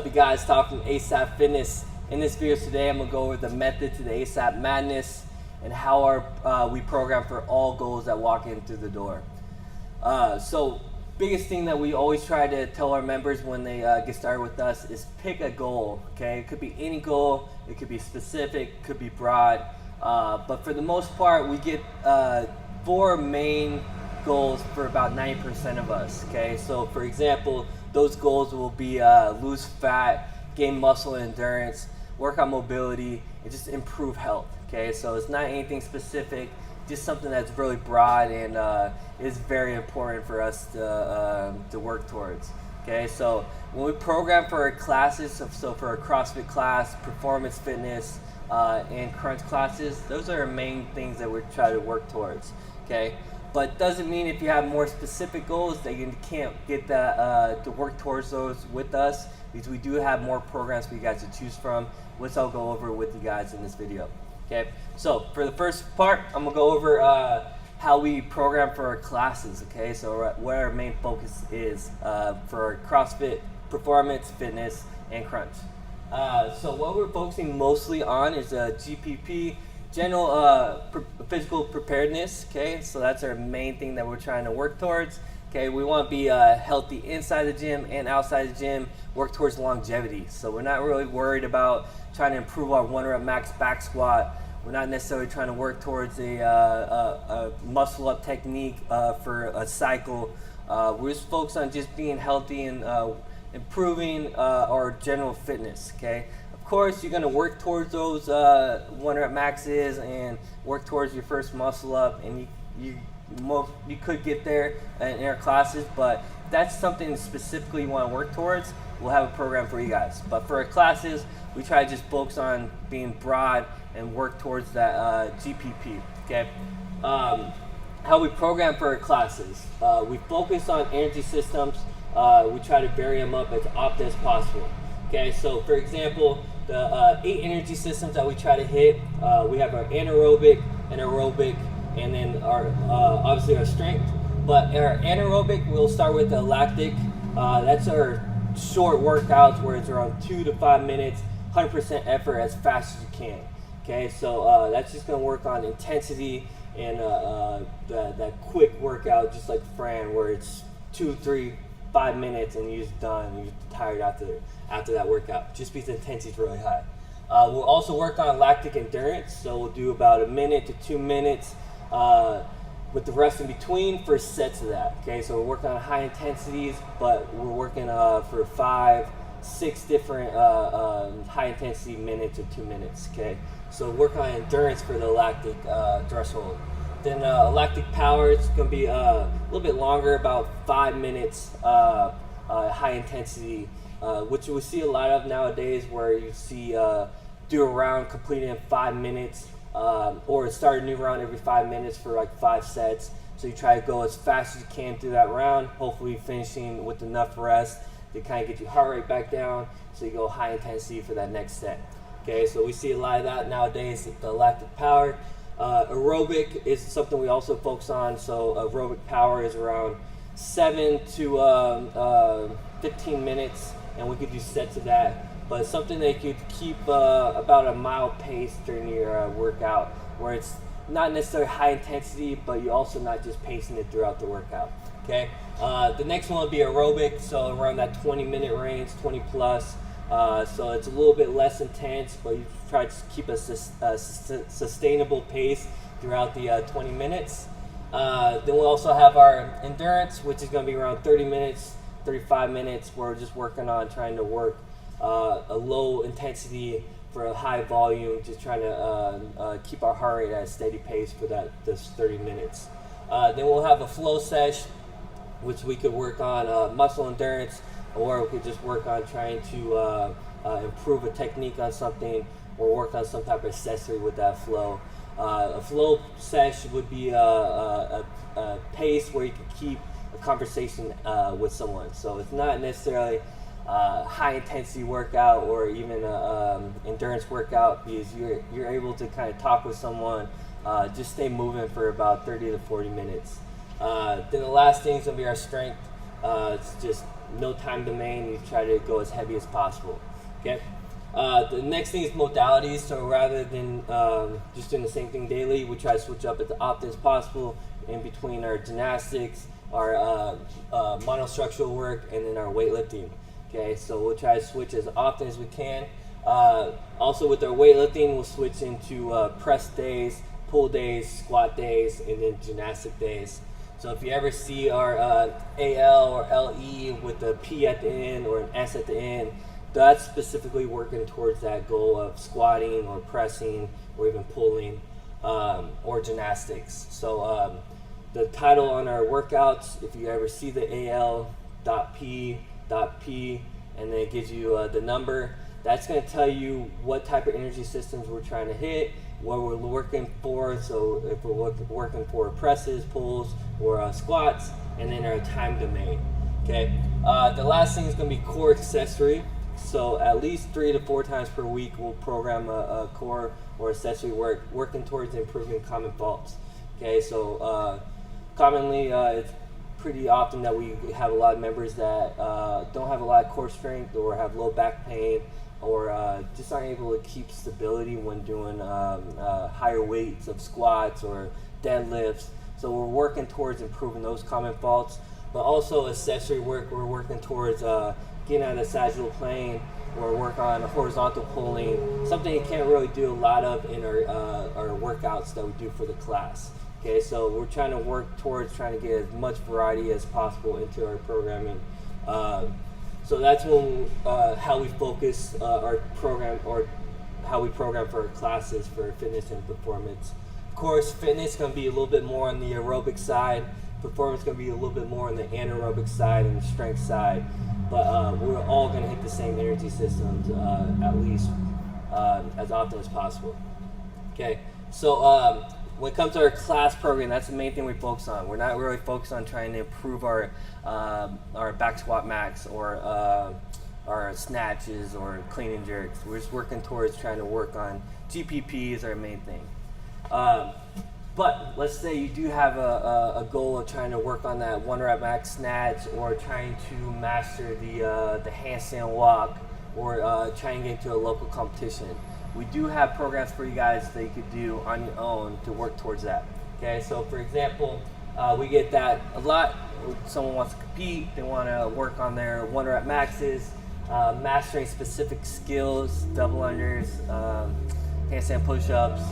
you guys? Talk from ASAP Fitness. In this video today, I'm going to go over the method to the ASAP madness and how we program for all goals that walk in through the door. So biggest thing that we always try to tell our members when they get started with us is pick a goal, okay? It could be any goal, it could be specific, it could be broad, but for the most part, we get 4 main goals for about 90% of us, okay? So for example, those goals will be lose fat, gain muscle and endurance, work on mobility, and just improve health, okay? So it's not anything specific, just something that's really broad and is very important for us to work towards, okay? So when we program for our classes, so for our CrossFit class, performance fitness, and crunch classes, those are our main things that we try to work towards, okay? But doesn't mean if you have more specific goals that you can't get that to work towards those with us, because we do have more programs for you guys to choose from, which I'll go over with you guys in this video. Okay, so for the first part, I'm gonna go over how we program for our classes. Okay, so what our main focus is for CrossFit, performance, fitness, and crunch. So what we're focusing mostly on is GPP, general physical preparedness. Okay, so that's our main thing that we're trying to work towards. Okay, we want to be healthy inside the gym and outside the gym, work towards longevity. So we're not really worried about trying to improve our 1 rep max back squat. We're not necessarily trying to work towards a muscle up technique for a cycle. We're just focused on just being healthy and improving our general fitness, okay? Of course, you're gonna work towards those 1 rep maxes and work towards your first muscle up, and you could get there in our classes, but if that's something specifically you want to work towards, we'll have a program for you guys. But for our classes, we try to just focus on being broad and work towards that GPP, okay? How we program for our classes. We focus on energy systems. We try to vary them up as often as possible, okay? So for example, the 8 energy systems that we try to hit, we have our anaerobic, and then our obviously our strength. But our anaerobic, we'll start with the lactic. That's our short workouts where it's around 2 to 5 minutes, 100% effort as fast as you can. Okay, so that's just gonna work on intensity and that quick workout, just like Fran, where it's 2, 3, 5 minutes and you're just done. You're tired after that workout, just because the intensity is really high. We'll also work on lactic endurance, so we'll do about 1 minute to 2 minutes with the rest in between for sets of that. Okay, so we're working on high intensities, but we're working for 5, 6 different high intensity minutes or 2 minutes. Okay, so work on endurance for the lactic threshold. Then lactic power, it's going to be a little bit longer, about 5 minutes high intensity, which we see a lot of nowadays, where you see do a round completed in 5 minutes. Or start a new round every 5 minutes for like 5 sets. So you try to go as fast as you can through that round, hopefully finishing with enough rest to kind of get your heart rate back down, so you go high intensity for that next set. Okay, so we see a lot of that nowadays, the lactic power. Aerobic is something we also focus on. So aerobic power is around 7 to 15 minutes, and we could do sets of that. But it's something that you could keep about a mile pace during your workout, where it's not necessarily high intensity, but you're also not just pacing it throughout the workout, okay? The next one will be aerobic, so around that 20-minute range, 20 plus. So it's a little bit less intense, but you try to keep a sustainable pace throughout the 20 minutes. Then we'll also have our endurance, which is gonna be around 30 minutes, 35 minutes, where we're just working on trying to work a low intensity for a high volume, just trying to keep our heart rate at a steady pace for this 30 minutes. Then we'll have a flow sesh, which we could work on muscle endurance, or we could just work on trying to improve a technique on something, or work on some type of accessory with that flow. A flow sesh would be a pace where you can keep a conversation with someone. So it's not necessarily high intensity workout or even endurance workout, because you're able to kind of talk with someone, just stay moving for about 30 to 40 minutes. Then the last thing is going to be our strength. It's just no time domain. You try to go as heavy as possible. Okay. The next thing is modalities. So rather than just doing the same thing daily, we try to switch up as often as possible in between our gymnastics, our monostructural work, and then our weightlifting. Okay, so we'll try to switch as often as we can. Also with our weightlifting, we'll switch into press days, pull days, squat days, and then gymnastic days. So if you ever see our AL or LE with a P at the end or an S at the end, that's specifically working towards that goal of squatting or pressing or even pulling or gymnastics. So the title on our workouts, if you ever see the AL.P, and then it gives you the number, that's going to tell you what type of energy systems we're trying to hit, what we're working for. So if we're working for presses, pulls, or squats, and then our time domain. Okay. The last thing is going to be core accessory. So at least 3 to 4 times per week, we'll program a core or accessory working towards improving common faults. Okay. So commonly, it's pretty often that we have a lot of members that don't have a lot of core strength or have low back pain or just aren't able to keep stability when doing higher weights of squats or deadlifts. So we're working towards improving those common faults, but also accessory work, we're working towards getting out of the sagittal plane or work on horizontal pulling, something you can't really do a lot of in our workouts that we do for the class. Okay, so we're trying to work towards trying to get as much variety as possible into our programming. So that's when how we focus our program, or how we program for our classes for fitness and performance. Of course, fitness is going to be a little bit more on the aerobic side. Performance is going to be a little bit more on the anaerobic side and the strength side. But we're all going to hit the same energy systems at least as often as possible. Okay, so when it comes to our class program, that's the main thing we focus on. We're not really focused on trying to improve our back squat max or our snatches or clean and jerks. We're just working towards trying to work on GPP is our main thing. But let's say you do have a goal of trying to work on that 1 rep max snatch, or trying to master the handstand walk, or trying to get into a local competition. We do have programs for you guys that you could do on your own to work towards that. Okay, so for example, we get that a lot. Someone wants to compete, they want to work on their 1 rep maxes, mastering specific skills, double unders, handstand push-ups,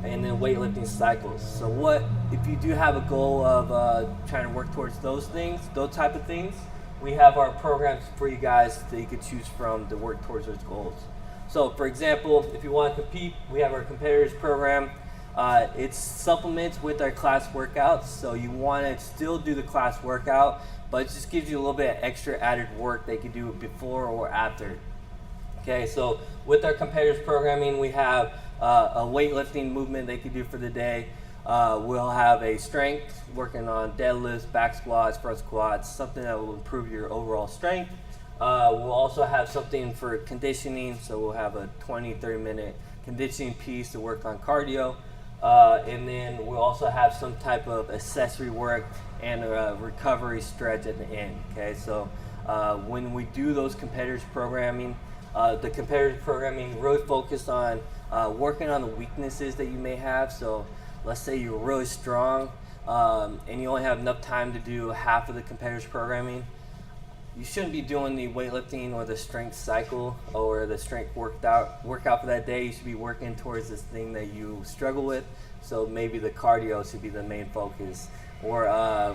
and then weightlifting cycles. So what if you do have a goal of trying to work towards those things, those type of things, we have our programs for you guys that you could choose from to work towards those goals. So for example, if you want to compete, we have our competitors program. It supplements with our class workouts, so you want to still do the class workout, but it just gives you a little bit of extra added work that you can do before or after. Okay, so with our competitors programming, we have a weightlifting movement they can do for the day. We'll have a strength, working on deadlifts, back squats, front squats, something that will improve your overall strength. We'll also have something for conditioning, so we'll have a 20-30 minute conditioning piece to work on cardio. And then we'll also have some type of accessory work and a recovery stretch at the end. Okay, so when we do those competitors programming, the competitive programming really focused on working on the weaknesses that you may have. So let's say you're really strong and you only have enough time to do half of the competitive programming. You shouldn't be doing the weightlifting or the strength cycle or the strength workout for that day. You should be working towards this thing that you struggle with. So maybe the cardio should be the main focus. Or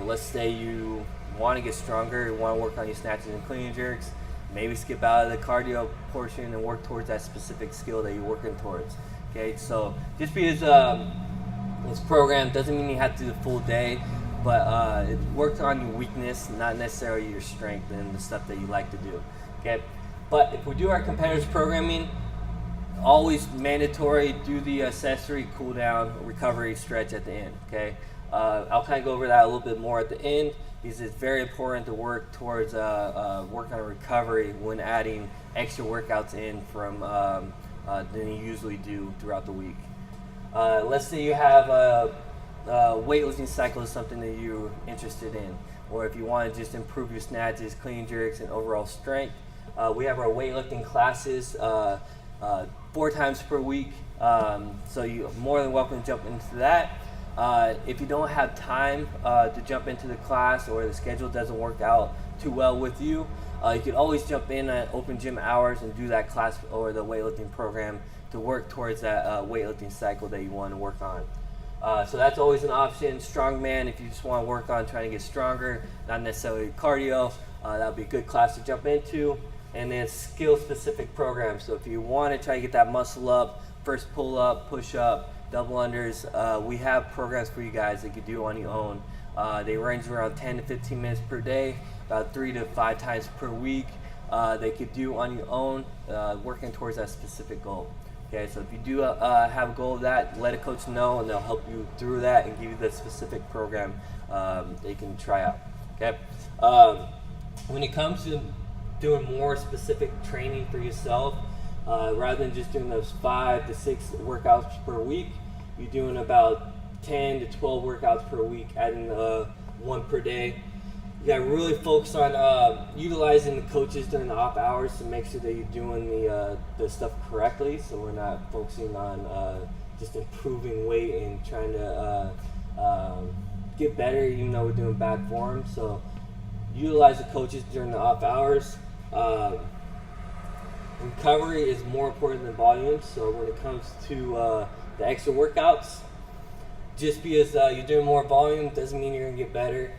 let's say you want to get stronger, you want to work on your snatches and clean and jerks. Maybe skip out of the cardio portion and work towards that specific skill that you're working towards. Okay, so just because this program doesn't mean you have to do the full day, but it works on your weakness, not necessarily your strength and the stuff that you like to do. Okay, but if we do our competitors programming, always mandatory, do the accessory cool down recovery stretch at the end. Okay, I'll kind of go over that a little bit more at the end, because it's very important to work towards work on recovery when adding extra workouts in from than you usually do throughout the week. Let's say you have weightlifting cycle is something that you're interested in, or if you want to just improve your snatches, clean jerks, and overall strength, we have our weightlifting classes 4 times per week. So you're more than welcome to jump into that. If you don't have time to jump into the class, or the schedule doesn't work out too well with you, you can always jump in at open gym hours and do that class or the weightlifting program to work towards that weightlifting cycle that you want to work on. So that's always an option. Strongman, if you just want to work on trying to get stronger, not necessarily cardio, that would be a good class to jump into. And then skill-specific programs. So if you want to try to get that muscle up, first pull-up, push-up, double unders, we have programs for you guys that you can do on your own. They range around 10 to 15 minutes per day, about 3 to 5 times per week. They could do on your own, working towards that specific goal. Okay, so if you do have a goal of that, let a coach know, and they'll help you through that and give you the specific program that you can try out. Okay, when it comes to doing more specific training for yourself, rather than just doing those 5 to 6 workouts per week, you're doing about 10 to 12 workouts per week, adding 1 per day. You got to really focus on utilizing the coaches during the off hours to make sure that you're doing the stuff correctly, so we're not focusing on just improving weight and trying to get better even though we're doing bad form. So utilize the coaches during the off hours. Recovery is more important than volume, so when it comes to the extra workouts, just because you're doing more volume doesn't mean you're going to get better.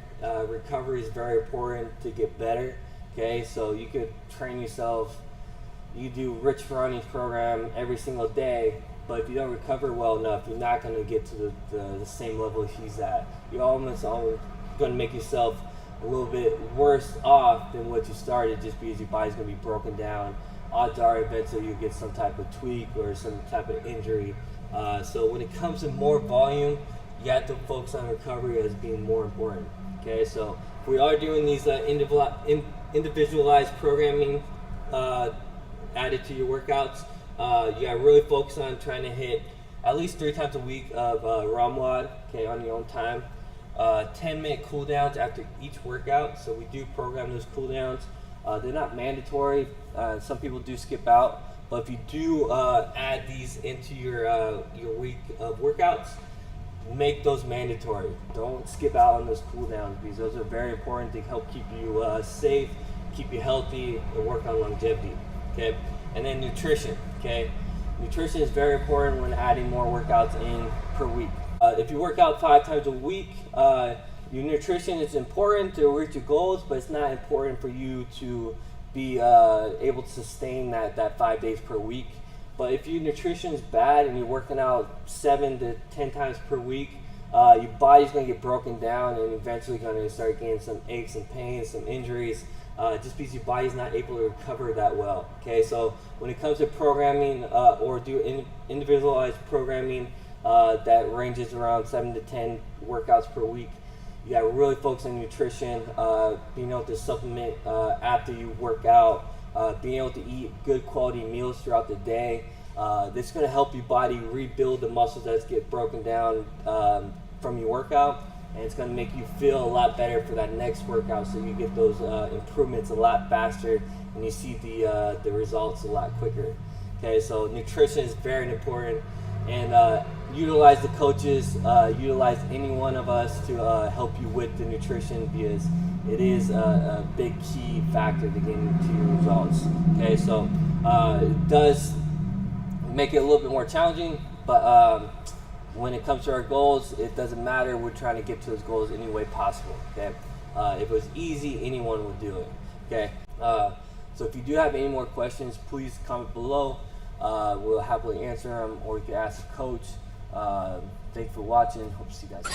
Recovery is very important to get better. Okay, so you could train yourself, you do Rich Ferrani's program every single day, but if you don't recover well enough, you're not going to get to the same level he's at. You're almost always going to make yourself a little bit worse off than what you started, just because your body's going to be broken down. Odds are eventually you'll get some type of tweak or some type of injury. So when it comes to more volume, you have to focus on recovery as being more important. Okay, so if we are doing these individualized programming added to your workouts, you got to really focus on trying to hit at least 3 times a week of ROMWOD, okay, on your own time. 10-minute cooldowns after each workout. So we do program those cooldowns. They're not mandatory. Some people do skip out, but if you do add these into your week of workouts, make those mandatory. Don't skip out on those cooldowns, because those are very important to help keep you safe, keep you healthy, and work on longevity. Okay, and then nutrition. Okay, nutrition is very important when adding more workouts in per week. If you work out 5 times a week, your nutrition is important to reach your goals, but it's not important for you to be able to sustain that 5 days per week. But if your nutrition is bad and you're working out 7 to 10 times per week, your body's going to get broken down and eventually going to start getting some aches and pains, some injuries, just because your body's not able to recover that well. Okay, so when it comes to programming or do individualized programming that ranges around 7 to 10 workouts per week, you got to really focus on nutrition, being able to supplement after you work out, being able to eat good quality meals throughout the day. This is going to help your body rebuild the muscles that get broken down from your workout, and it's going to make you feel a lot better for that next workout, so you get those improvements a lot faster and you see the results a lot quicker. Okay, so nutrition is very important, and utilize the coaches, utilize any one of us to help you with the nutrition, because it is a big key factor to getting to your results. Okay, so it does make it a little bit more challenging, but when it comes to our goals, it doesn't matter. We're trying to get to those goals any way possible. Okay, if it was easy, anyone would do it. Okay, so if you do have any more questions, please comment below. We'll happily answer them, or you can ask the coach. Thank you for watching. Hope to see you guys.